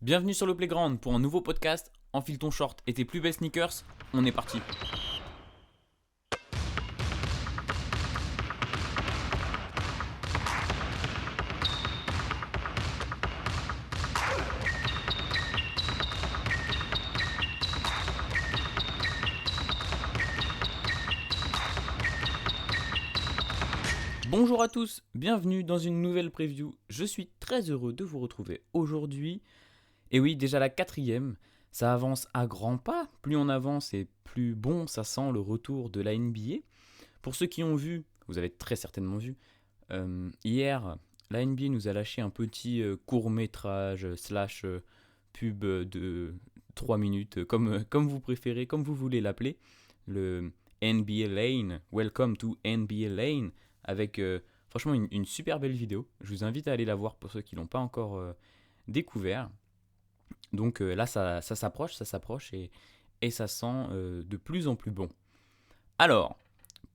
Bienvenue sur le Playground pour un nouveau podcast. Enfile ton short et tes plus belles sneakers, on est parti. Bonjour à tous, bienvenue dans une nouvelle preview. Je suis très heureux de vous retrouver aujourd'hui. Et oui, déjà la quatrième, ça avance à grands pas. Plus on avance et plus bon ça sent le retour de la NBA. Pour ceux qui ont vu, vous avez très certainement vu, hier, la NBA nous a lâché un petit court-métrage slash pub de 3 minutes, comme vous préférez, comme vous voulez l'appeler, le NBA Lane, Welcome to NBA Lane, avec franchement une super belle vidéo. Je vous invite à aller la voir pour ceux qui ne l'ont pas encore découvert. Donc là, ça s'approche et ça sent de plus en plus bon. Alors,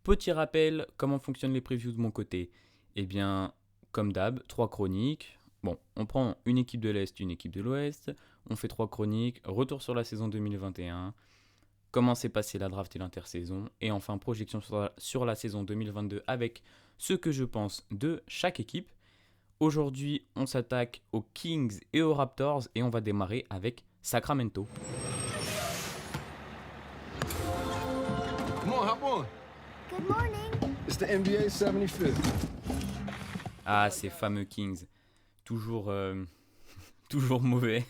petit rappel, comment fonctionnent les previews de mon côté? Eh bien, comme d'hab, 3 chroniques. Bon, on prend une équipe de l'Est, une équipe de l'Ouest. On fait 3 chroniques. Retour sur la saison 2021. Comment s'est passée la draft et l'intersaison. Et enfin, projection sur la saison 2022 avec ce que je pense de chaque équipe. Aujourd'hui, on s'attaque aux Kings et aux Raptors. Et on va démarrer avec Sacramento. Come on, hop on. Good morning. It's the NBA 75th. Ah, ces fameux Kings. Toujours, toujours mauvais.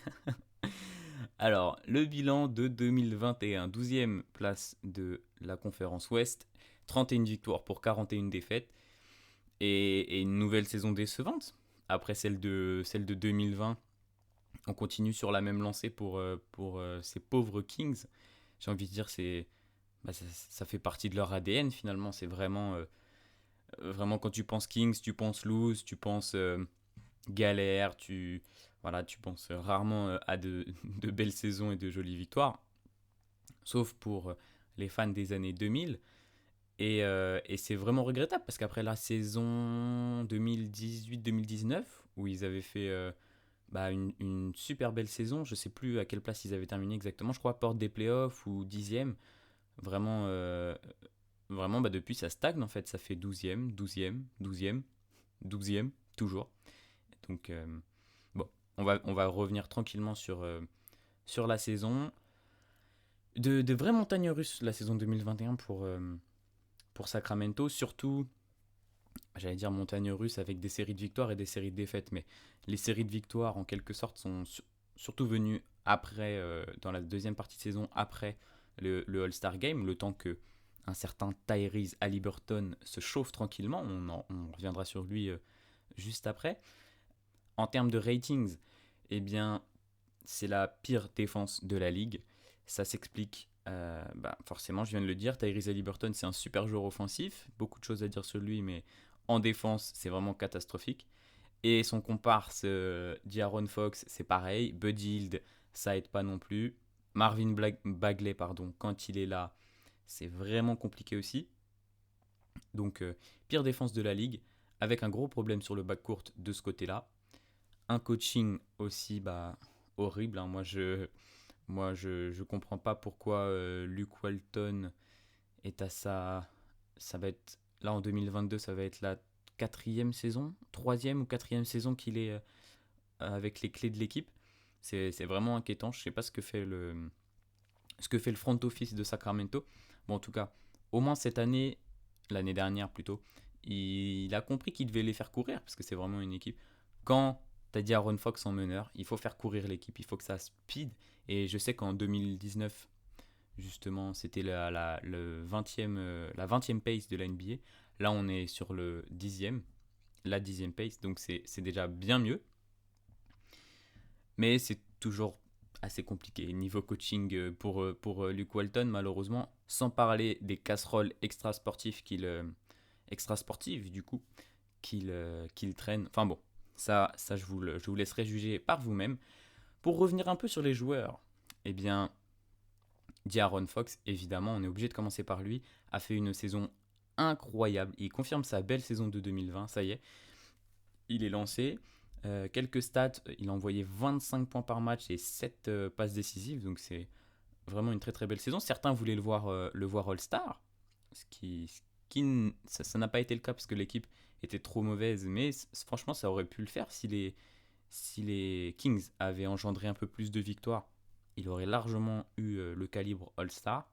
Alors, le bilan de 2021, 12e place de la conférence Ouest, 31 victoires pour 41 défaites et une nouvelle saison décevante. Après celle de 2020, on continue sur la même lancée pour ces pauvres Kings. J'ai envie de dire, ça fait partie de leur ADN finalement. C'est vraiment quand tu penses Kings, tu penses lose, tu penses galère, tu penses rarement à de belles saisons et de jolies victoires, sauf pour les fans des années 2000. Et c'est vraiment regrettable parce qu'après la saison 2018-2019, où ils avaient fait une super belle saison, je sais plus à quelle place ils avaient terminé exactement, je crois porte des playoffs ou 10e, vraiment depuis ça stagne en fait, ça fait 12e, 12e, 12e, 12e, toujours. Donc bon, on va revenir tranquillement sur la saison. De vraies montagnes russes la saison 2021 pour Sacramento, surtout, j'allais dire montagne russe avec des séries de victoires et des séries de défaites, mais les séries de victoires en quelque sorte sont surtout venues après, dans la deuxième partie de saison, après le All-Star Game, le temps que un certain Tyrese Haliburton se chauffe tranquillement, on reviendra sur lui juste après. En termes de ratings, eh bien, c'est la pire défense de la ligue. Ça s'explique, forcément, je viens de le dire, Tyrese Haliburton, c'est un super joueur offensif. Beaucoup de choses à dire sur lui, mais en défense, c'est vraiment catastrophique. Et son comparse, D'Aaron Fox, c'est pareil. Buddy Hield, ça aide pas non plus. Marvin Bagley, quand il est là, c'est vraiment compliqué aussi. Donc, pire défense de la ligue, avec un gros problème sur le backcourt de ce côté-là. Un coaching aussi horrible, hein. Moi je comprends pas pourquoi Luke Walton est à ça va être là en 2022, ça va être la quatrième saison, troisième ou quatrième saison qu'il est avec les clés de l'équipe. C'est vraiment inquiétant. Je sais pas ce que fait le front office de Sacramento. Bon, en tout cas, au moins cette année, l'année dernière plutôt, il a compris qu'il devait les faire courir parce que c'est vraiment une équipe. Quand t'as dit Aaron Fox en meneur, il faut faire courir l'équipe, il faut que ça speed. Et je sais qu'en 2019, justement, c'était la 20e pace de la NBA. Là, on est sur la 10e pace, donc c'est déjà bien mieux. Mais c'est toujours assez compliqué. Niveau coaching pour Luke Walton, malheureusement, sans parler des casseroles extra-sportives qu'il traîne. Enfin bon, ça je vous laisserai juger par vous-même. Pour revenir un peu sur les joueurs, eh bien, D'Aaron Fox, évidemment, on est obligé de commencer par lui, a fait une saison incroyable. Il confirme sa belle saison de 2020, ça y est, il est lancé. Quelques stats, il a envoyé 25 points par match et 7 passes décisives, donc c'est vraiment une très très belle saison. Certains voulaient le voir All-Star, ça n'a pas été le cas parce que l'équipe était trop mauvaise, mais franchement ça aurait pu le faire si les Kings avaient engendré un peu plus de victoires. Il aurait largement eu le calibre All-Star.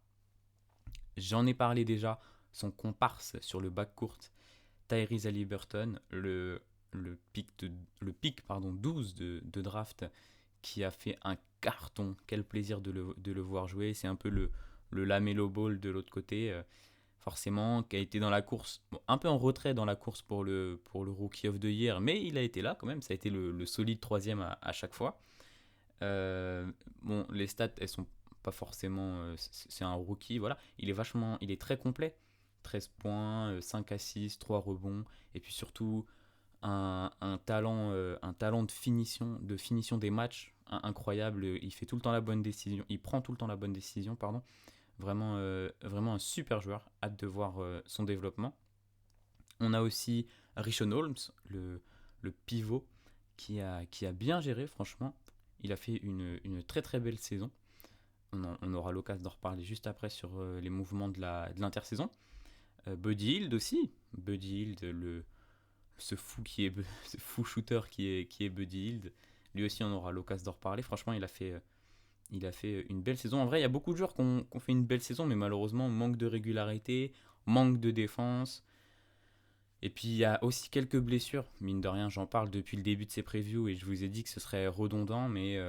J'en ai parlé déjà, son comparse sur le backcourt, Tyrese Haliburton, le pick 12 de draft, qui a fait un carton. Quel plaisir de le voir jouer. C'est un peu le Lamelo Ball de l'autre côté, forcément, qui a été dans la course, bon, un peu en retrait dans la course pour le Rookie of the Year, mais il a été là quand même. Ça a été le solide troisième à chaque fois. Bon, les stats, elles sont pas forcément. C'est un rookie, voilà. Il est très complet. 13 points, 5 assists, 3 rebonds, et puis surtout un talent de finition des matchs incroyable. Il fait tout le temps la bonne décision, il prend tout le temps la bonne décision, pardon. Vraiment, vraiment un super joueur. Hâte de voir son développement. On a aussi Richon Holmes, le pivot, qui a bien géré, franchement. Il a fait une très très belle saison. On aura l'occasion d'en reparler juste après sur les mouvements de l'intersaison. Buddy Hield aussi. Buddy Hield, ce fou shooter qui est Buddy Hield. Lui aussi, on aura l'occasion d'en reparler. Franchement, il a fait une belle saison. En vrai, il y a beaucoup de joueurs qui ont fait une belle saison, mais malheureusement, manque de régularité, manque de défense. Et puis, il y a aussi quelques blessures. Mine de rien, j'en parle depuis le début de ces previews et je vous ai dit que ce serait redondant, mais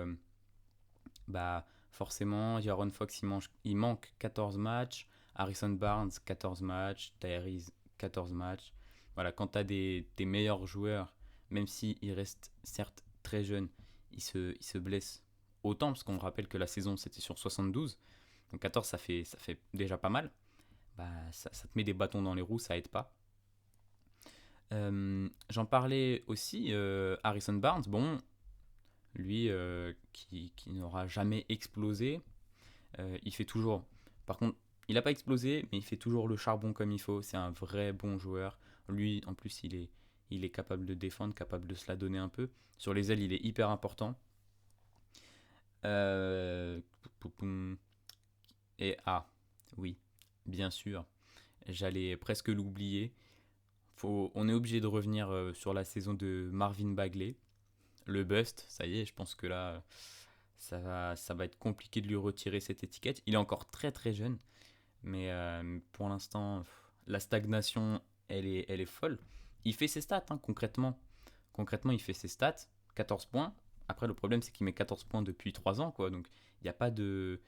bah, forcément, Jaron Fox, il manque 14 matchs. Harrison Barnes, 14 matchs. Tyrese, 14 matchs. Voilà, quand tu as des meilleurs joueurs, même s'ils restent certes très jeunes, ils se blessent autant, parce qu'on rappelle que la saison c'était sur 72. Donc 14, ça fait déjà pas mal. Bah, ça te met des bâtons dans les roues, ça aide pas. J'en parlais aussi, Harrison Barnes, bon, lui qui n'aura jamais explosé, il fait toujours. Par contre, il n'a pas explosé, mais il fait toujours le charbon comme il faut. C'est un vrai bon joueur. Lui, en plus, il est capable de défendre, capable de se la donner un peu. Sur les ailes, il est hyper important. Et oui, bien sûr, j'allais presque l'oublier. On est obligé de revenir sur la saison de Marvin Bagley. Le bust, ça y est, je pense que là, ça va être compliqué de lui retirer cette étiquette. Il est encore très très jeune, mais pour l'instant, la stagnation, elle est folle. Il fait ses stats, hein, concrètement. Concrètement, il fait ses stats, 14 points. Après, le problème, c'est qu'il met 14 points depuis 3 ans, quoi. Donc, il n'y a pas de...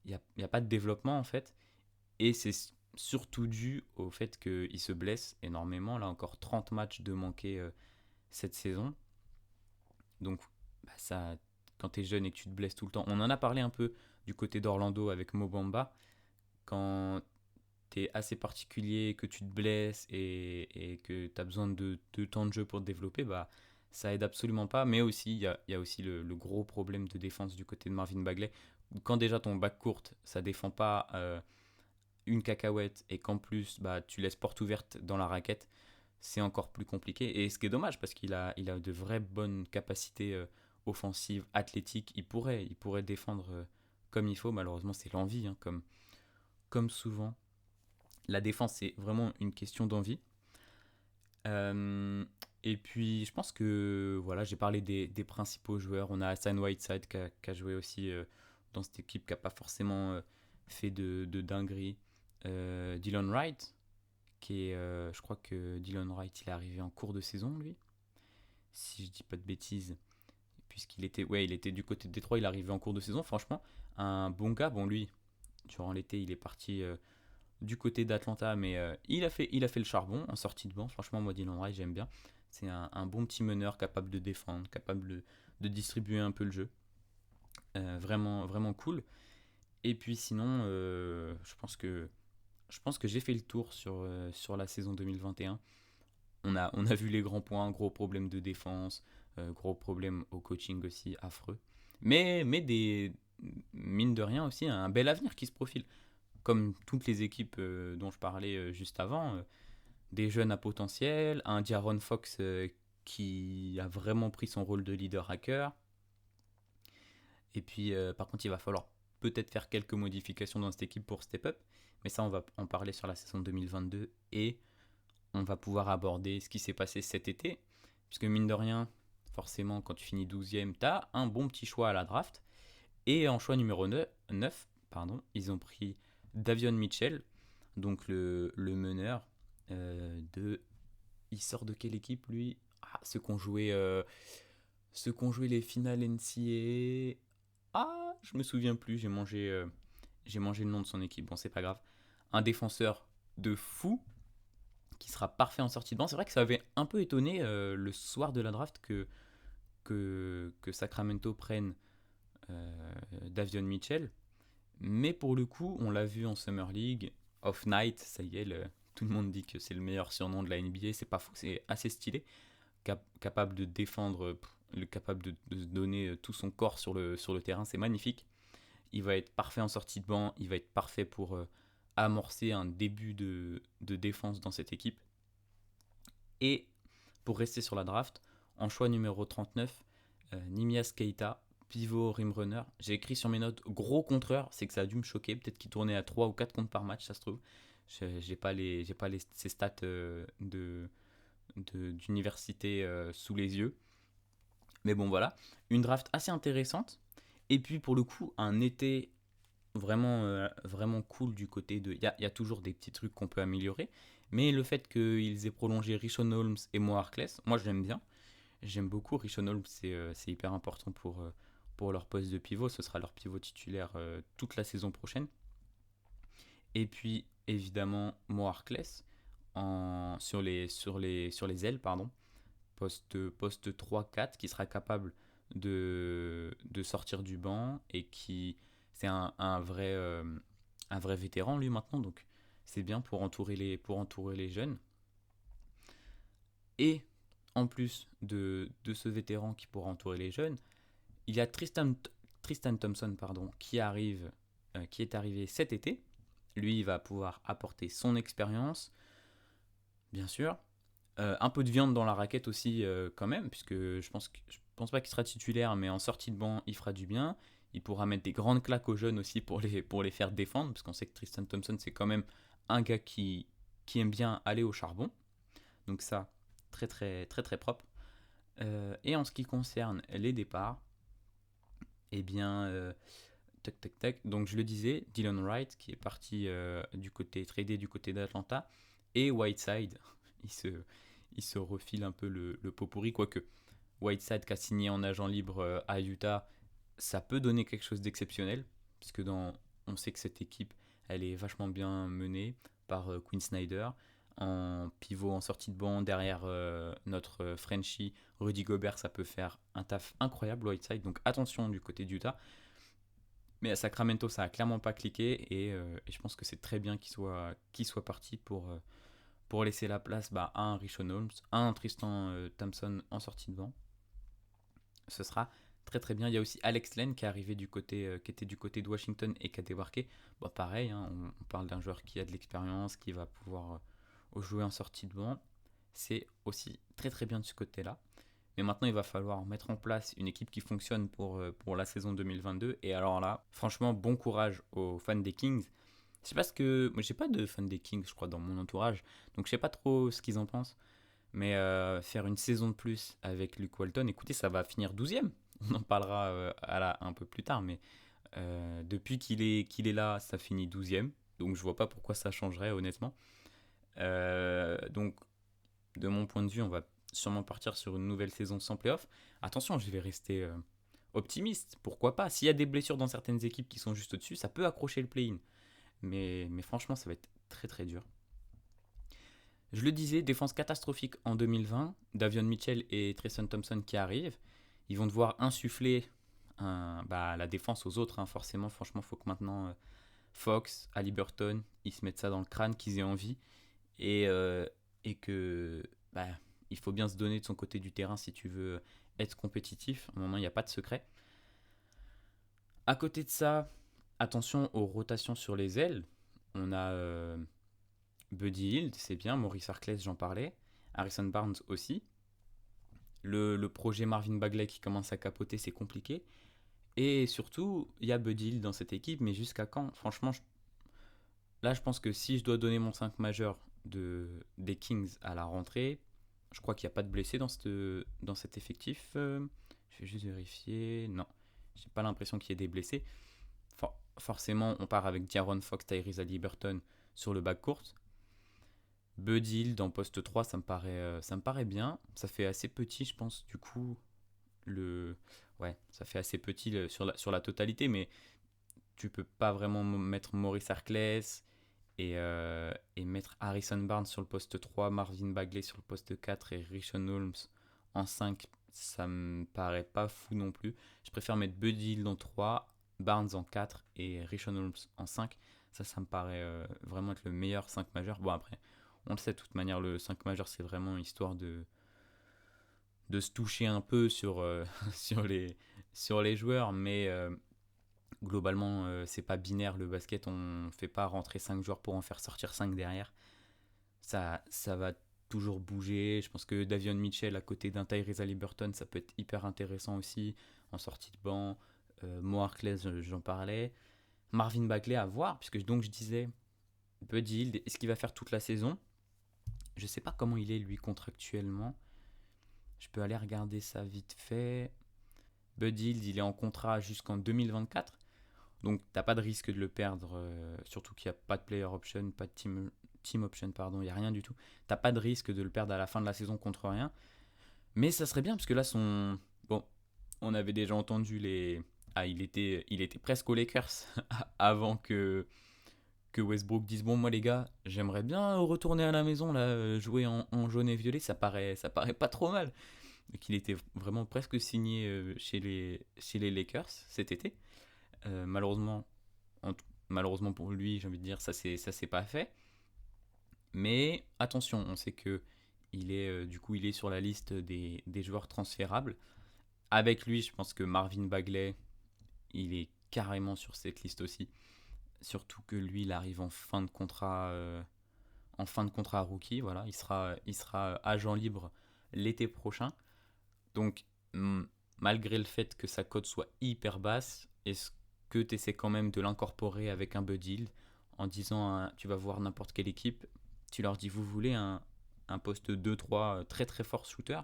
Il y a pas de développement, en fait. Et c'est surtout dû au fait qu'il se blesse énormément. Là, encore 30 matchs de manquer cette saison. Donc, bah, ça, quand tu es jeune et que tu te blesses tout le temps... On en a parlé un peu du côté d'Orlando avec Mo Bamba. Quand tu es assez particulier, que tu te blesses et que tu as besoin de temps de jeu pour te développer, bah, ça aide absolument pas. Mais aussi, il y a aussi le gros problème de défense du côté de Marvin Bagley. Quand déjà ton back court, ça défend pas une cacahuète et qu'en plus bah, tu laisses porte ouverte dans la raquette, c'est encore plus compliqué. Et ce qui est dommage parce qu'il il a de vraies bonnes capacités offensives, athlétiques. Il pourrait défendre comme il faut. Malheureusement, c'est l'envie, hein, comme souvent. La défense, c'est vraiment une question d'envie. Et puis, je pense que voilà, j'ai parlé des principaux joueurs. On a Hassan Whiteside qui a joué aussi dans cette équipe, qui n'a pas forcément fait de dinguerie. Dylan Wright, je crois que Dylan Wright, il est arrivé en cours de saison, lui, si je dis pas de bêtises, il était du côté de Détroit, il est arrivé en cours de saison. Franchement, un bon gars. Bon, lui, durant l'été, il est parti du côté d'Atlanta, mais il a fait le charbon en sortie de banc. Franchement, moi, Dylan Wright, j'aime bien. C'est un bon petit meneur, capable de défendre, capable de distribuer un peu le jeu. Vraiment, vraiment cool. Et puis sinon, je pense que j'ai fait le tour sur la saison 2021. On a vu les grands points, gros problème de défense, gros problème au coaching aussi, affreux. Mais mine de rien aussi, un bel avenir qui se profile. Comme toutes les équipes dont je parlais juste avant, des jeunes à potentiel, un D'Aaron Fox qui a vraiment pris son rôle de leader à cœur. Et puis, par contre, il va falloir peut-être faire quelques modifications dans cette équipe pour step up. Mais ça, on va en parler sur la saison 2022 et on va pouvoir aborder ce qui s'est passé cet été. Puisque mine de rien, forcément, quand tu finis 12e, tu as un bon petit choix à la draft. Et en choix numéro 9, ils ont pris Davion Mitchell, donc le meneur de... Il sort de quelle équipe, lui? Ceux qui ont joué les finales NCAA. Je me souviens plus, j'ai mangé le nom de son équipe. Bon, c'est pas grave. Un défenseur de fou qui sera parfait en sortie de banc. C'est vrai que ça avait un peu étonné le soir de la draft que Sacramento prenne Davion Mitchell. Mais pour le coup, on l'a vu en Summer League, Off Night, ça y est, tout le monde dit que c'est le meilleur surnom de la NBA. C'est pas faux, c'est assez stylé. Capable de défendre, capable de donner tout son corps sur le terrain, c'est magnifique. Il va être parfait en sortie de banc, il va être parfait pour amorcer un début de défense dans cette équipe. Et pour rester sur la draft, en choix numéro 39, Nimias Keita, pivot rim runner. J'ai écrit sur mes notes gros contreur, c'est que ça a dû me choquer, peut-être qu'il tournait à 3 ou 4 comptes par match, ça se trouve. J'ai pas ces stats d'université sous les yeux. Mais bon, voilà, une draft assez intéressante. Et puis pour le coup, un été vraiment cool du côté de... Il y a toujours des petits trucs qu'on peut améliorer, mais le fait qu'ils aient prolongé Richaun Holmes et Mo Harkless, moi j'aime bien. J'aime beaucoup. Richaun Holmes, c'est hyper important pour leur poste de pivot. Ce sera leur pivot titulaire toute la saison prochaine. Et puis évidemment Mo Harkless sur les ailes, poste 3-4, qui sera capable de sortir du banc et qui c'est un vrai vétéran lui maintenant, donc c'est bien pour entourer les jeunes. Et en plus de ce vétéran qui pourra entourer les jeunes, il y a Tristan Thompson qui est arrivé cet été. Lui, il va pouvoir apporter son expérience, bien sûr. Un peu de viande dans la raquette aussi quand même, puisque je pense pas qu'il sera titulaire, mais en sortie de banc, il fera du bien. Il pourra mettre des grandes claques aux jeunes aussi pour les faire défendre, parce qu'on sait que Tristan Thompson, c'est quand même un gars qui aime bien aller au charbon. Donc ça, très très très très propre. Et en ce qui concerne les départs, eh bien, donc je le disais, Dylan Wright qui est parti tradé du côté d'Atlanta, et Whiteside, il se refile un peu le pot pourri, quoique Whiteside qui a signé en agent libre à Utah, ça peut donner quelque chose d'exceptionnel, parce que on sait que cette équipe, elle est vachement bien menée par Quinn Snyder, en pivot en sortie de banc derrière notre Frenchie Rudy Gobert, ça peut faire un taf incroyable Whiteside, donc attention du côté d'Utah. Mais à Sacramento, ça a clairement pas cliqué, et je pense que c'est très bien qu'il soit parti pour laisser la place à un Richaun Holmes, à un Tristan Thompson en sortie de banc. Ce sera très très bien. Il y a aussi Alex Len qui est arrivé qui était du côté de Washington et qui a débarqué. Pareil, on parle d'un joueur qui a de l'expérience, qui va pouvoir jouer en sortie de banc. C'est aussi très très bien de ce côté-là. Mais maintenant, il va falloir mettre en place une équipe qui fonctionne pour la saison 2022. Et alors là, franchement, bon courage aux fans des Kings. Je sais pas moi, j'ai pas de fans des Kings, je crois, dans mon entourage. Donc, je sais pas trop ce qu'ils en pensent. Mais faire une saison de plus avec Luke Walton, écoutez, ça va finir 12e. On en parlera un peu plus tard. Mais depuis qu'il est là, ça finit 12e. Donc, je vois pas pourquoi ça changerait, honnêtement. Donc, de mon point de vue, on va sûrement partir sur une nouvelle saison sans playoff. Attention, je vais rester optimiste, pourquoi pas. S'il y a des blessures dans certaines équipes qui sont juste au-dessus, ça peut accrocher le play-in. Mais franchement, ça va être très très dur. Je le disais, défense catastrophique en 2020. Davion Mitchell et Tristan Thompson qui arrivent. Ils vont devoir insuffler la défense aux autres. Forcément, franchement, il faut que maintenant Fox, Haliburton, ils se mettent ça dans le crâne, qu'ils aient envie. Et que... il faut bien se donner de son côté du terrain si tu veux être compétitif. À un moment, il n'y a pas de secret. À côté de ça, attention aux rotations sur les ailes. On a Buddy Hield, c'est bien. Maurice Harkless, j'en parlais. Harrison Barnes aussi. Le projet Marvin Bagley qui commence à capoter, c'est compliqué. Et surtout, il y a Buddy Hield dans cette équipe, mais jusqu'à quand? Franchement, là, je pense que si je dois donner mon 5 majeur des Kings à la rentrée, je crois qu'il n'y a pas de blessés dans cet effectif. Je vais juste vérifier. Non, j'ai pas l'impression qu'il y ait des blessés. Forcément, on part avec D'Aaron Fox, Tyrese Haliburton sur le backcourt. Buddy Hield en poste 3, ça me paraît bien. Ça fait assez petit, je pense, du coup. Ouais, ça fait assez petit sur la totalité, mais tu peux pas vraiment mettre Maurice Harkless et mettre Harrison Barnes sur le poste 3, Marvin Bagley sur le poste 4 et Richon Holmes en 5. Ça me paraît pas fou non plus. Je préfère mettre Buddy Hield en 3, Barnes en 4 et Richon Holmes en 5. Ça me paraît vraiment être le meilleur 5 majeur. Bon, après, on le sait de toute manière, le 5 majeur, c'est vraiment histoire de se toucher un peu sur, les joueurs, mais globalement, c'est pas binaire le basket. On fait pas rentrer 5 joueurs pour en faire sortir 5 derrière. Ça va toujours bouger. Je pense que Davion Mitchell à côté d'un Tyrese Haliburton, ça peut être hyper intéressant aussi en sortie de banc. Mo Harkless, j'en parlais. Marvin Bagley à voir, puisque donc je disais Buddy Hield, est-ce qu'il va faire toute la saison? Je sais pas comment il est lui contractuellement. Je peux aller regarder ça vite fait. Buddy Hield, il est en contrat jusqu'en 2024. Donc t'as pas de risque de le perdre, surtout qu'il n'y a pas de player option, pas de team option, pardon, il n'y a rien du tout. T'as pas de risque de le perdre à la fin de la saison contre rien. Mais ça serait bien, parce que là, bon, on avait déjà entendu il était presque aux Lakers avant que Westbrook dise bon, moi les gars, j'aimerais bien retourner à la maison, là, jouer en jaune et violet, ça paraît pas trop mal. Donc il était vraiment presque signé chez les Lakers cet été. Malheureusement, malheureusement pour lui, j'ai envie de dire, ça s'est pas fait. Mais attention, on sait que du coup, il est sur la liste des joueurs transférables. Avec lui, je pense que Marvin Bagley, il est carrément sur cette liste aussi. Surtout que lui, il arrive en fin de contrat rookie. Voilà, il sera agent libre l'été prochain. Donc, malgré le fait que sa cote soit hyper basse, est-ce que tu essaies quand même de l'incorporer avec un Buddy Hield en disant tu vas voir n'importe quelle équipe, tu leur dis vous voulez un poste 2-3 très très fort shooter,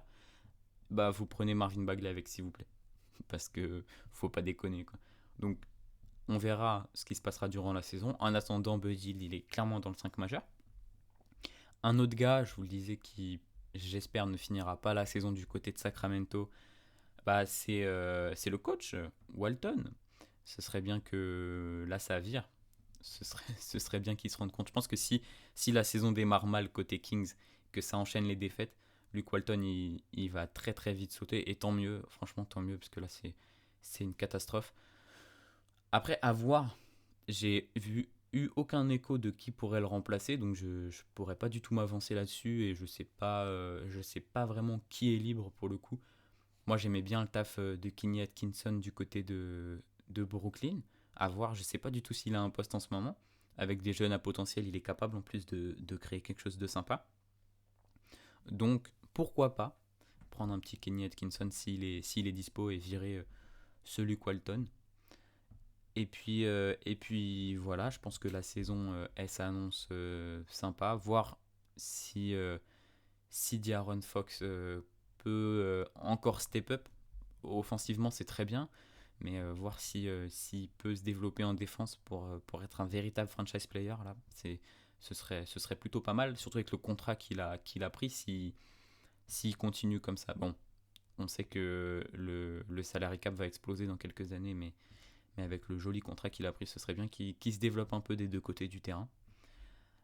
bah vous prenez Marvin Bagley avec s'il vous plaît. Parce que faut pas déconner quoi. Donc on verra ce qui se passera durant la saison. En attendant, Buddy Hield, il est clairement dans le 5 majeur. Un autre gars, je vous le disais, qui j'espère ne finira pas la saison du côté de Sacramento, bah c'est le coach Walton. Ce serait bien que là ça vire. Ce serait bien qu'il se rende compte. Je pense que si la saison démarre mal côté Kings, que ça enchaîne les défaites, Luke Walton il va très très vite sauter. Et tant mieux, franchement tant mieux, parce que là c'est une catastrophe. Après, à voir, eu aucun écho de qui pourrait le remplacer, donc je pourrais pas du tout m'avancer là-dessus et je sais pas vraiment qui est libre pour le coup. Moi, j'aimais bien le taf de Kenny Atkinson du côté de Brooklyn. À voir, je sais pas du tout s'il a un poste en ce moment. Avec des jeunes à potentiel, il est capable en plus de créer quelque chose de sympa. Donc, pourquoi pas prendre un petit Kenny Atkinson s'il est dispo et virer celui Walton. Et puis voilà, je pense que la saison, elle s'annonce sympa. Voir si D'Aaron Fox peut encore step up. Offensivement, c'est très bien, mais voir s'il peut se développer en défense pour être un véritable franchise player, là, ce serait plutôt pas mal, surtout avec le contrat qu'il a pris, s'il continue comme ça. Bon, on sait que le salary cap va exploser dans quelques années, mais avec le joli contrat qu'il a pris, ce serait bien qu'il se développe un peu des deux côtés du terrain.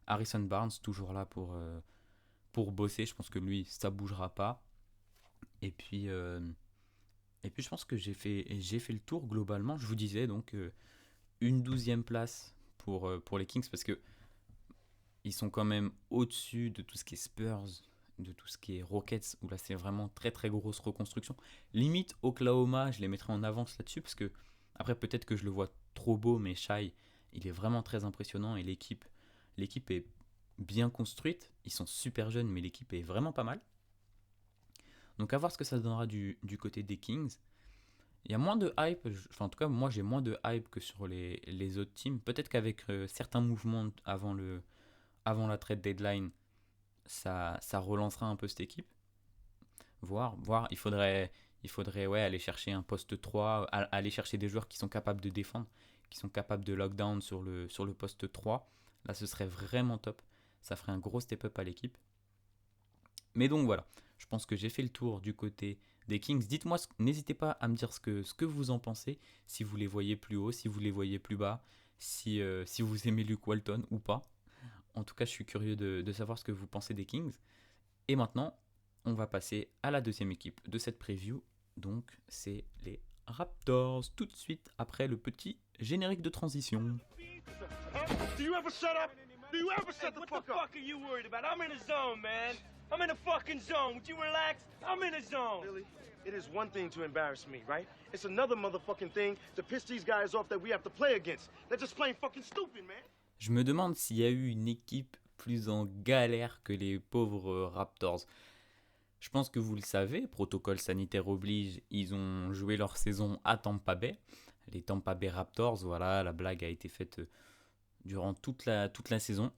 Harrison Barnes, toujours là pour bosser, je pense que lui, ça bougera pas. Et puis, je pense que j'ai fait le tour globalement. Je vous disais donc une 12e place pour les Kings, parce que ils sont quand même au-dessus de tout ce qui est Spurs, de tout ce qui est Rockets, où là c'est vraiment très très grosse reconstruction. Limite Oklahoma, je les mettrais en avance là-dessus, parce que après peut-être que je le vois trop beau, mais Shai, il est vraiment très impressionnant et l'équipe est bien construite. Ils sont super jeunes, mais l'équipe est vraiment pas mal. Donc à voir ce que ça donnera du côté des Kings. Il y a moins de hype, enfin en tout cas moi j'ai moins de hype que sur les autres teams. Peut-être qu'avec certains mouvements avant la trade deadline, ça relancera un peu cette équipe. Voir. Il faudrait ouais, aller chercher un poste 3, aller chercher des joueurs qui sont capables de défendre, qui sont capables de lockdown sur le poste 3. Là, ce serait vraiment top. Ça ferait un gros step-up à l'équipe. Mais donc voilà, je pense que j'ai fait le tour du côté des Kings. Dites-moi, n'hésitez pas à me dire ce que vous en pensez, si vous les voyez plus haut, si vous les voyez plus bas, si vous aimez Luke Walton ou pas. En tout cas, je suis curieux de savoir ce que vous pensez des Kings. Et maintenant, on va passer à la deuxième équipe de cette preview. Donc, c'est les Raptors, tout de suite après le petit générique de transition. Do you ever shut up? Do you ever shut the fuck up? What the fuck are you worried about? I'm in a zone, man. I'm in a fucking zone. Would you relax? I'm in a zone. Billy, it is one thing to embarrass me, right? It's another motherfucking thing to piss these guys off that we have to play against. They're just plain fucking stupid, man. Je me demande s'il y a eu une équipe plus en galère que les pauvres Raptors. Je pense que vous le savez, protocole sanitaire oblige, ils ont joué leur saison à Tampa Bay. Les Tampa Bay Raptors, voilà, la blague a été faite durant toute la saison.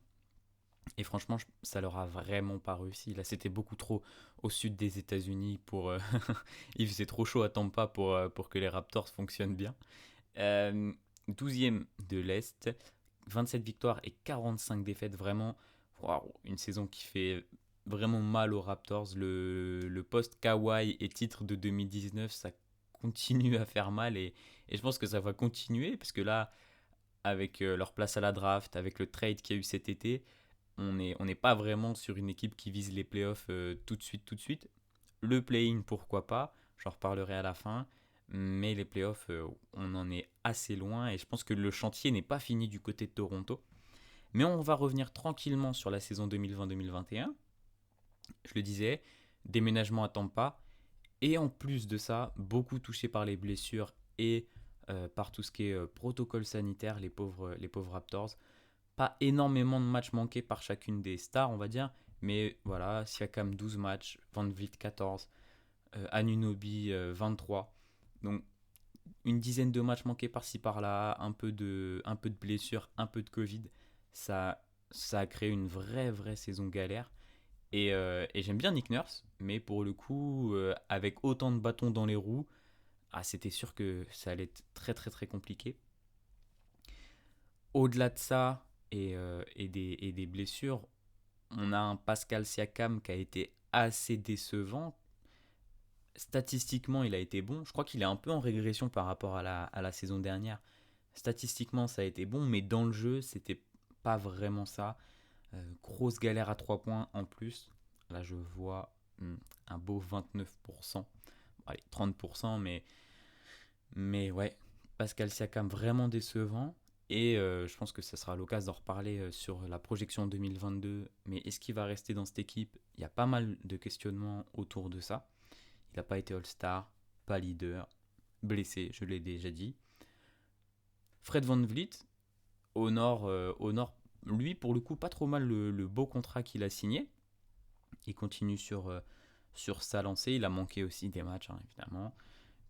Et franchement, ça leur a vraiment pas réussi. Là, c'était beaucoup trop au sud des États-Unis pour. Il faisait trop chaud à Tampa pour que les Raptors fonctionnent bien. 12e de l'Est, 27 victoires et 45 défaites. Vraiment, une saison qui fait vraiment mal aux Raptors. Le post Kawhi et titre de 2019, ça continue à faire mal. Et je pense que ça va continuer parce que là, avec leur place à la draft, avec le trade qu'il y a eu cet été, on n'est pas vraiment sur une équipe qui vise les playoffs tout de suite. Le play-in, pourquoi pas, j'en reparlerai à la fin, mais les playoffs, on en est assez loin et je pense que le chantier n'est pas fini du côté de Toronto. Mais on va revenir tranquillement sur la saison 2020-2021. Je le disais, déménagement à Tampa, et en plus de ça, beaucoup touché par les blessures et par tout ce qui est protocole sanitaire, les pauvres Raptors. Pas énormément de matchs manqués par chacune des stars, on va dire. Mais voilà, Siakam 12 matchs, Van Vliet 14, Anunoby 23. Donc une dizaine de matchs manqués par-ci par-là, un peu de blessures, un peu de Covid. Ça a créé une vraie saison galère. Et j'aime bien Nick Nurse, mais pour le coup, avec autant de bâtons dans les roues, c'était sûr que ça allait être très compliqué. Au-delà de ça, et des blessures, on a un Pascal Siakam qui a été assez décevant. Statistiquement, il a été bon. Je crois qu'il est un peu en régression par rapport à la saison dernière. Statistiquement, ça a été bon, mais dans le jeu, c'était pas vraiment ça. Grosse galère à 3 points en plus. Là, je vois un beau 29%. Allez, 30%, mais ouais, Pascal Siakam vraiment décevant. Et je pense que ça sera l'occasion d'en reparler sur la projection 2022. Mais est-ce qu'il va rester dans cette équipe ? Il y a pas mal de questionnements autour de ça. Il n'a pas été All-Star, pas leader, blessé, je l'ai déjà dit. Fred Van Vliet, au nord, lui, pour le coup, pas trop mal le beau contrat qu'il a signé. Il continue sur sa lancée. Il a manqué aussi des matchs, hein, évidemment.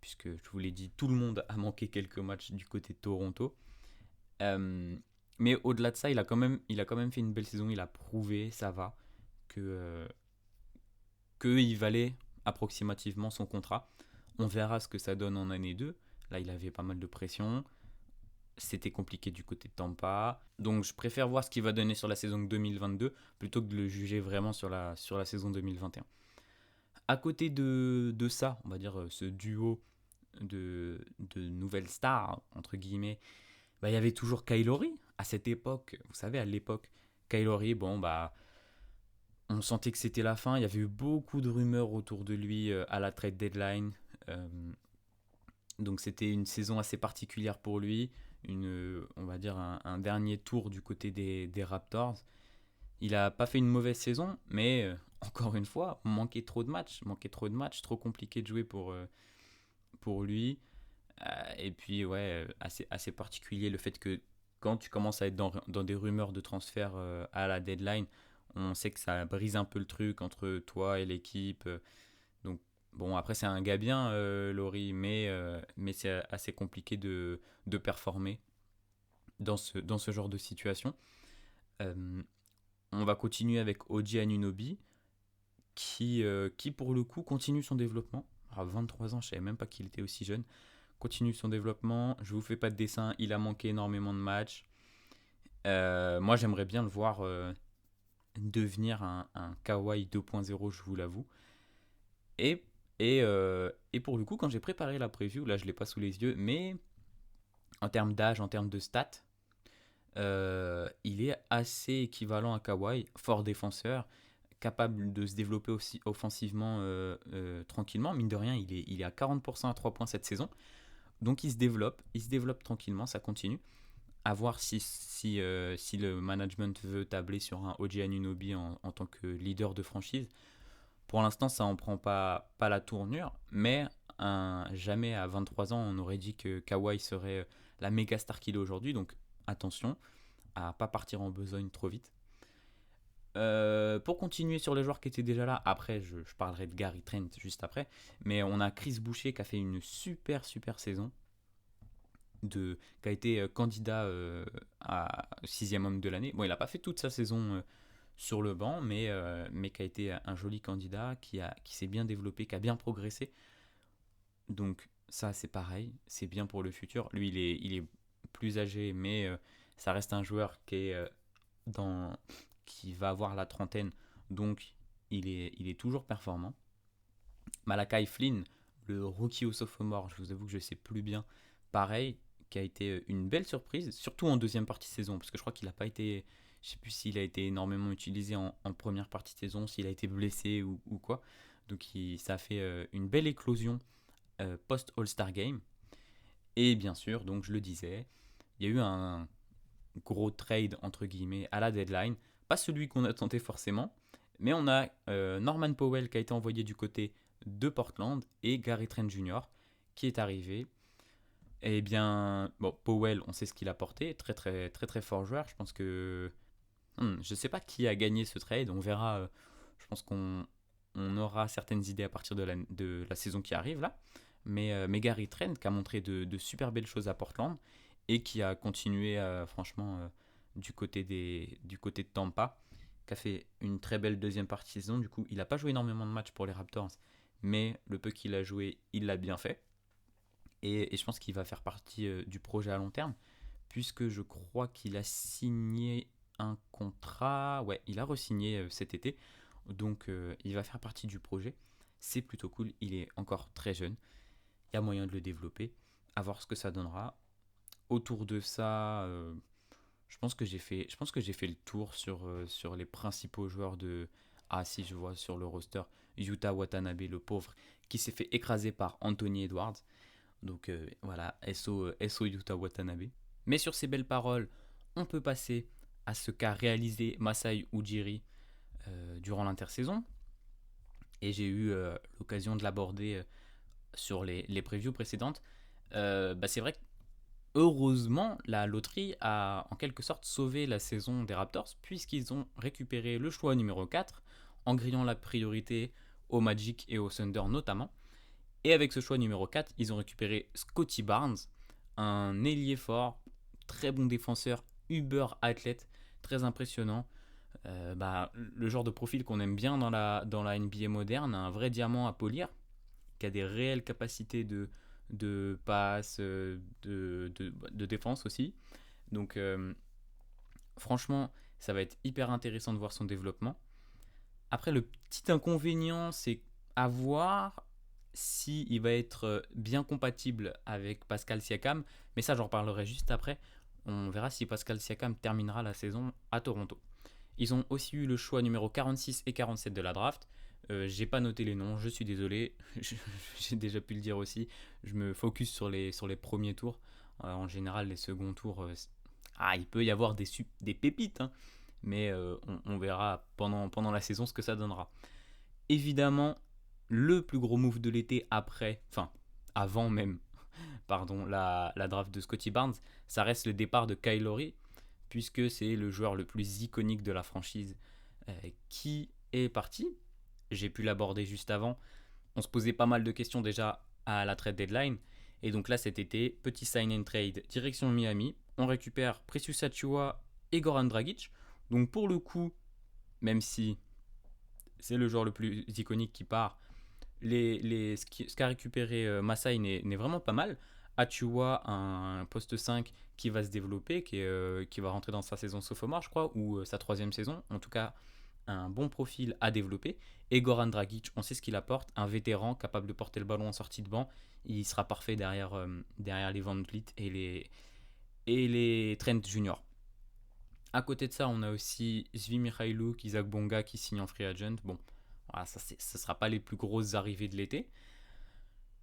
Puisque, je vous l'ai dit, tout le monde a manqué quelques matchs du côté de Toronto. Mais au-delà de ça, il a quand même fait une belle saison. Il a prouvé, ça va, qu'il valait approximativement son contrat. On verra ce que ça donne en année 2. Là, il avait pas mal de pression. C'était compliqué du côté de Tampa. Donc, je préfère voir ce qu'il va donner sur la saison 2022 plutôt que de le juger vraiment sur la saison 2021. À côté de ça, on va dire ce duo de nouvelles stars, entre guillemets, il y avait toujours Kyle Lowry à cette époque. Vous savez, à l'époque, Kyle Lowry, on sentait que c'était la fin. Il y avait eu beaucoup de rumeurs autour de lui à la trade deadline. Donc c'était une saison assez particulière pour lui. On va dire un dernier tour du côté des Raptors. Il n'a pas fait une mauvaise saison, mais encore une fois, manquait trop de matchs, trop compliqué de jouer pour lui. Et puis, ouais, assez particulier le fait que quand tu commences à être dans des rumeurs de transfert à la deadline, on sait que ça brise un peu le truc entre toi et l'équipe. Donc, Bon, après, c'est un gars bien, Laurie, mais c'est assez compliqué de performer dans ce genre de situation. Euh, on va continuer avec Oji Anunoby, qui pour le coup continue son développement. À 23 ans, je savais même pas qu'il était aussi jeune. Continue son développement. Je vous fais pas de dessin, il a manqué énormément de matchs. Moi, j'aimerais bien le voir devenir un Kawhi 2.0, je vous l'avoue. Et, et pour le coup, quand j'ai préparé la preview, là je l'ai pas sous les yeux, mais en termes d'âge, en termes de stats, il est assez équivalent à Kawhi, fort défenseur, capable de se développer aussi offensivement tranquillement. Mine de rien, il est à 40% à 3 points cette saison. Donc il se développe tranquillement, ça continue. À voir si le management veut tabler sur un OG Anunoby en tant que leader de franchise. Pour l'instant, ça en prend pas la tournure, mais jamais à 23 ans, on aurait dit que Kawhi serait la méga star qu'il est aujourd'hui. Donc attention à pas partir en besogne trop vite. Pour continuer sur les joueurs qui étaient déjà là, après je parlerai de Gary Trent juste après, mais on a Chris Boucher qui a fait une super saison, qui a été candidat à 6e homme de l'année. Bon, il n'a pas fait toute sa saison sur le banc, mais qui a été un joli candidat, qui s'est bien développé, qui a bien progressé. Donc ça c'est pareil, c'est bien pour le futur. Lui il est plus âgé, mais ça reste un joueur qui va avoir la trentaine, donc il est toujours performant. Malachi Flynn, le rookie au sophomore, je vous avoue que je ne sais plus bien, pareil, qui a été une belle surprise, surtout en deuxième partie de saison, parce que je crois qu'il n'a pas été, je ne sais plus s'il a été énormément utilisé en première partie de saison, s'il a été blessé ou quoi. Donc ça a fait une belle éclosion post-All-Star Game. Et bien sûr, donc je le disais, il y a eu un gros trade entre guillemets à la deadline, pas celui qu'on attendait forcément, mais on a Norman Powell qui a été envoyé du côté de Portland et Gary Trent Jr. qui est arrivé. Eh bien, bon, Powell, on sait ce qu'il a porté, très fort joueur. Je pense que je sais pas qui a gagné ce trade, on verra. Je pense qu'on aura certaines idées à partir de la saison qui arrive là. Mais Gary Trent qui a montré de super belles choses à Portland et qui a continué franchement du côté de Tampa, qui a fait une très belle deuxième partie de saison. Du coup, il n'a pas joué énormément de matchs pour les Raptors, mais le peu qu'il a joué, il l'a bien fait. Et je pense qu'il va faire partie du projet à long terme, puisque je crois qu'il a signé un contrat. Ouais, il a re-signé cet été, donc il va faire partie du projet. C'est plutôt cool, il est encore très jeune, il y a moyen de le développer, à voir ce que ça donnera. Autour de ça, je pense que j'ai fait le tour sur les principaux joueurs de... Ah si, je vois sur le roster, Yuta Watanabe, le pauvre, qui s'est fait écraser par Anthony Edwards. Donc voilà, SO Yuta Watanabe. Mais sur ces belles paroles, on peut passer à ce qu'a réalisé Masai Ujiri durant l'intersaison. Et j'ai eu l'occasion de l'aborder sur les previews précédentes. C'est vrai que heureusement, la loterie a en quelque sorte sauvé la saison des Raptors, puisqu'ils ont récupéré le choix numéro 4 en grillant la priorité au Magic et au Thunder notamment. Et avec ce choix numéro 4, ils ont récupéré Scottie Barnes, un ailier fort, très bon défenseur, uber athlète, très impressionnant. Le genre de profil qu'on aime bien dans la NBA moderne, un vrai diamant à polir, qui a des réelles capacités de passe, de défense aussi. Donc franchement, ça va être hyper intéressant de voir son développement. Après, le petit inconvénient, c'est à voir s'il va être bien compatible avec Pascal Siakam, mais ça j'en parlerai juste après. On verra si Pascal Siakam terminera la saison à Toronto. Ils ont aussi eu le choix numéro 46 et 47 de la draft. J'ai pas noté les noms, je suis désolé, j'ai déjà pu le dire aussi. Je me focus sur les premiers tours. En général, les seconds tours, il peut y avoir des pépites, hein, mais on verra pendant la saison ce que ça donnera. Évidemment, le plus gros move de l'été avant même, la draft de Scottie Barnes, ça reste le départ de Kyle Lowry, puisque c'est le joueur le plus iconique de la franchise qui est parti. J'ai pu l'aborder juste avant. on se posait pas mal de questions déjà à la trade deadline. Et donc là, cet été, petit sign and trade, direction Miami. On récupère Precious Achiuwa et Goran Dragic. Donc pour le coup, même si c'est le joueur le plus iconique qui part, ce qu'a récupéré Masai n'est vraiment pas mal. Achiuwa, un poste 5 qui va se développer, qui va rentrer dans sa saison sophomore, je crois, ou sa troisième saison. En tout cas, un bon profil à développer. Et Goran Dragic, on sait ce qu'il apporte, un vétéran capable de porter le ballon en sortie de banc. Il sera parfait derrière les Van Vliet et les Trent Junior. À côté de ça, on a aussi Zvi Mikhailuk, Isaac Bonga qui signe en free agent. Bon, voilà, ça ne sera pas les plus grosses arrivées de l'été.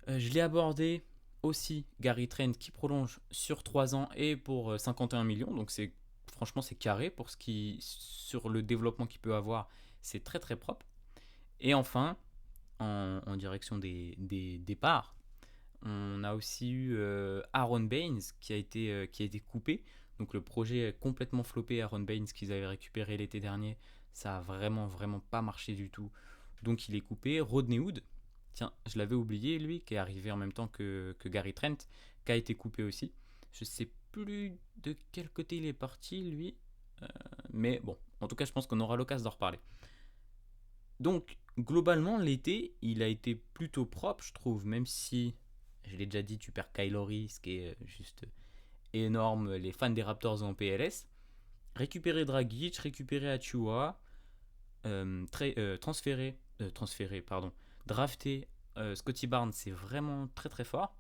Je l'ai abordé aussi, Gary Trent qui prolonge sur 3 ans et pour 51 millions. Donc franchement, c'est carré sur le développement qu'il peut avoir. C'est très très propre. Et enfin, en direction des départs, on a aussi eu Aaron Baines qui a été coupé. Donc le projet complètement floppé, Aaron Baines qu'ils avaient récupéré l'été dernier, ça a vraiment vraiment pas marché du tout. Donc il est coupé. Rodney Hood, tiens, je l'avais oublié, lui, qui est arrivé en même temps que Gary Trent, qui a été coupé aussi. Je sais plus de quel côté il est parti, lui. Mais bon, en tout cas, je pense qu'on aura l'occasion d'en reparler. Donc, globalement, l'été, il a été plutôt propre, je trouve, même si, je l'ai déjà dit, tu perds Kyle Lowry, ce qui est juste énorme. Les fans des Raptors ont PLS. Récupérer Dragic, récupérer Achiuwa, drafter Scottie Barnes, c'est vraiment très très fort.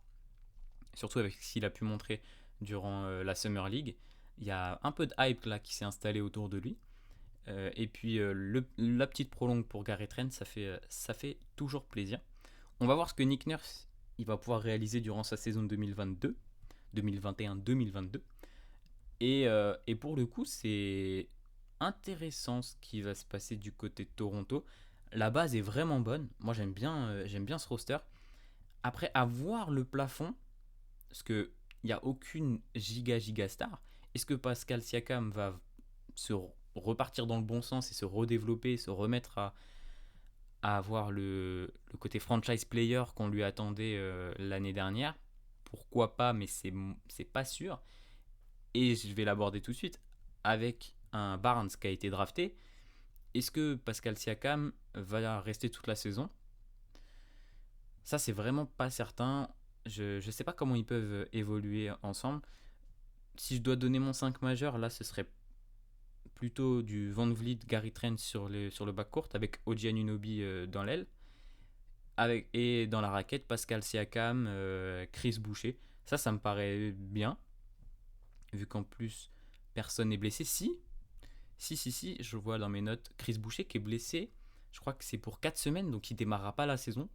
Surtout avec ce qu'il a pu montrer durant la Summer League. Il y a un peu de hype là qui s'est installé autour de lui. Et puis la petite prolongue pour Gary Trent, ça fait toujours plaisir. On va voir ce que Nick Nurse il va pouvoir réaliser durant sa saison 2021-2022. Et pour le coup, c'est intéressant ce qui va se passer du côté de Toronto. La base est vraiment bonne. Moi, j'aime bien ce roster. Après, à voir le plafond, parce qu'il n'y a aucune giga star. Est-ce que Pascal Siakam va se repartir dans le bon sens et se redévelopper, se remettre à avoir le côté franchise player qu'on lui attendait l'année dernière? Pourquoi pas, mais c'est pas sûr. Et je vais l'aborder tout de suite avec un Barnes qui a été drafté. Est-ce que Pascal Siakam va rester toute la saison? Ça, c'est vraiment pas certain. Je ne sais pas comment ils peuvent évoluer ensemble. Si je dois donner mon 5 majeur, là, ce serait plutôt du Van Vliet, Gary Trent sur le backcourt avec OG Anunoby dans l'aile. Et dans la raquette, Pascal Siakam, Chris Boucher. Ça me paraît bien. Vu qu'en plus, personne n'est blessé. Si, je vois dans mes notes Chris Boucher qui est blessé. Je crois que c'est pour 4 semaines, donc il ne démarrera pas la saison.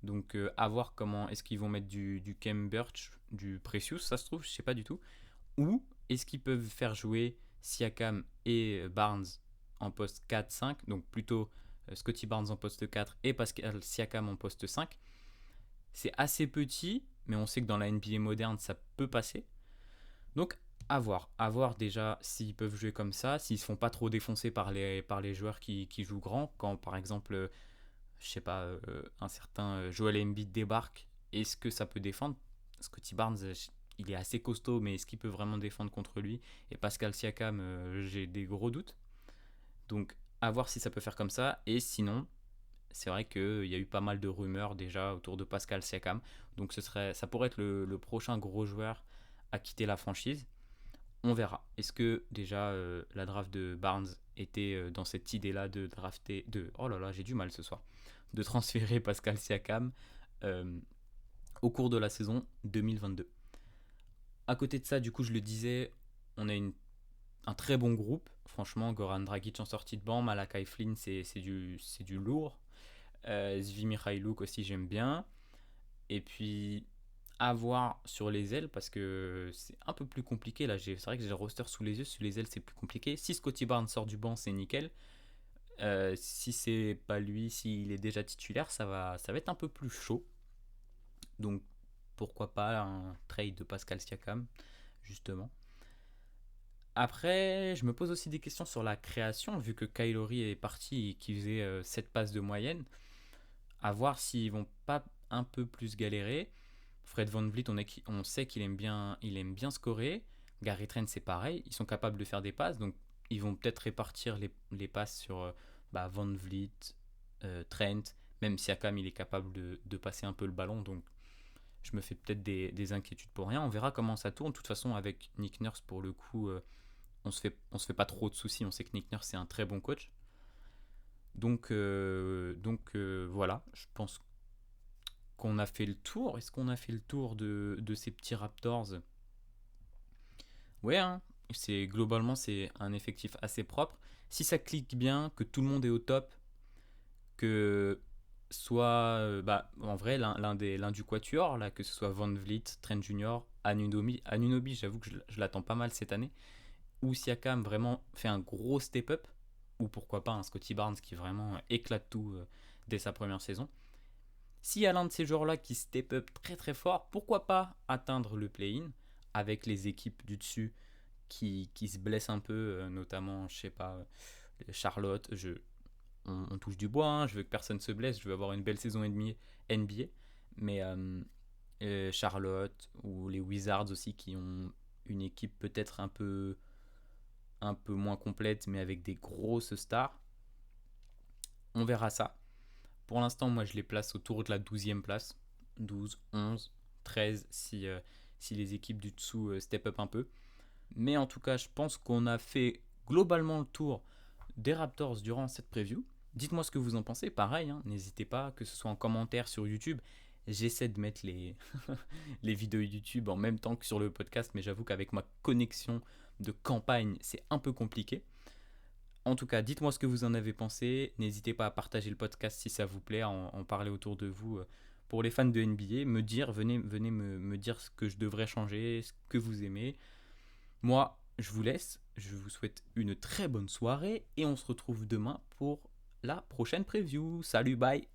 Donc à voir comment est-ce qu'ils vont mettre du Khem Birch, du Precious, ça se trouve, je sais pas du tout. Ou est-ce qu'ils peuvent faire jouer Siakam et Barnes en poste 4-5, donc plutôt Scottie Barnes en poste 4 et Pascal Siakam en poste 5. C'est assez petit, mais on sait que dans la NBA moderne, ça peut passer. Donc à voir déjà s'ils peuvent jouer comme ça, s'ils se font pas trop défoncer par les joueurs qui jouent grand, quand par exemple je sais pas, un certain Joel Embiid débarque, est-ce que ça peut défendre? Scottie Barnes, il est assez costaud, mais est-ce qu'il peut vraiment défendre contre lui? Et Pascal Siakam, j'ai des gros doutes. Donc, à voir si ça peut faire comme ça. Et sinon, c'est vrai qu'il y a eu pas mal de rumeurs déjà autour de Pascal Siakam. Donc, ça pourrait être le prochain gros joueur à quitter la franchise. On verra. Est-ce que déjà la draft de Barnes était dans cette idée-là de drafter... Oh là là, j'ai du mal ce soir. De transférer Pascal Siakam au cours de la saison 2022. À côté de ça, du coup, je le disais, on a un très bon groupe. Franchement, Goran Dragic en sortie de banc, Malachi Flynn, c'est du lourd. Zvi Mikhailuk aussi, j'aime bien. Et puis, à voir sur les ailes, parce que c'est un peu plus compliqué. Là, c'est vrai que j'ai le roster sous les yeux. Sur les ailes, c'est plus compliqué. Si Scottie Barnes sort du banc, c'est nickel. Si c'est pas lui, s'il est déjà titulaire, ça va être un peu plus chaud. Donc, pourquoi pas un trade de Pascal Siakam, justement. Après, je me pose aussi des questions sur la création, vu que Kyle Lowry est parti et qu'il faisait 7 passes de moyenne. À voir s'ils vont pas un peu plus galérer. Fred VanVleet, on sait qu'il aime bien scorer. Gary Trent, c'est pareil. Ils sont capables de faire des passes, donc ils vont peut-être répartir les passes sur VanVleet, Trent. Même Siakam, il est capable de passer un peu le ballon, donc je me fais peut-être des inquiétudes pour rien. On verra comment ça tourne. De toute façon, avec Nick Nurse, pour le coup, on se fait pas trop de soucis. On sait que Nick Nurse, c'est un très bon coach. Donc voilà, je pense qu'on a fait le tour. Est-ce qu'on a fait le tour de ces petits Raptors? Ouais, hein, globalement, c'est un effectif assez propre. Si ça clique bien, que tout le monde est au top, que soit en vrai l'un du quatuor là, que ce soit Van Vliet, Trent Jr., Anunoby, j'avoue que je l'attends pas mal cette année, ou Siakam vraiment fait un gros step up, ou pourquoi pas un Scotty Barnes qui vraiment éclate tout dès sa première saison. S'il y a l'un de ces joueurs là qui step up très très fort, pourquoi pas atteindre le play-in avec les équipes du dessus qui se blessent un peu, notamment je sais pas, Charlotte. On touche du bois, hein, je veux que personne se blesse, je veux avoir une belle saison et demie NBA, mais Charlotte ou les Wizards aussi qui ont une équipe peut-être un peu moins complète mais avec des grosses stars, on verra ça. Pour l'instant, moi je les place autour de la 12e place, 12, 11, 13 si les équipes du dessous step up un peu. Mais en tout cas, je pense qu'on a fait globalement le tour des Raptors durant cette preview. Dites-moi ce que vous en pensez, pareil, hein, n'hésitez pas, que ce soit en commentaire sur YouTube. J'essaie de mettre les vidéos YouTube en même temps que sur le podcast, mais j'avoue qu'avec ma connexion de campagne, c'est un peu compliqué. En tout cas, dites-moi ce que vous en avez pensé. N'hésitez pas à partager le podcast si ça vous plaît, à en parler autour de vous. Pour les fans de NBA, venez me dire ce que je devrais changer, ce que vous aimez. Moi, je vous laisse. Je vous souhaite une très bonne soirée et on se retrouve demain pour la prochaine preview. Salut, bye!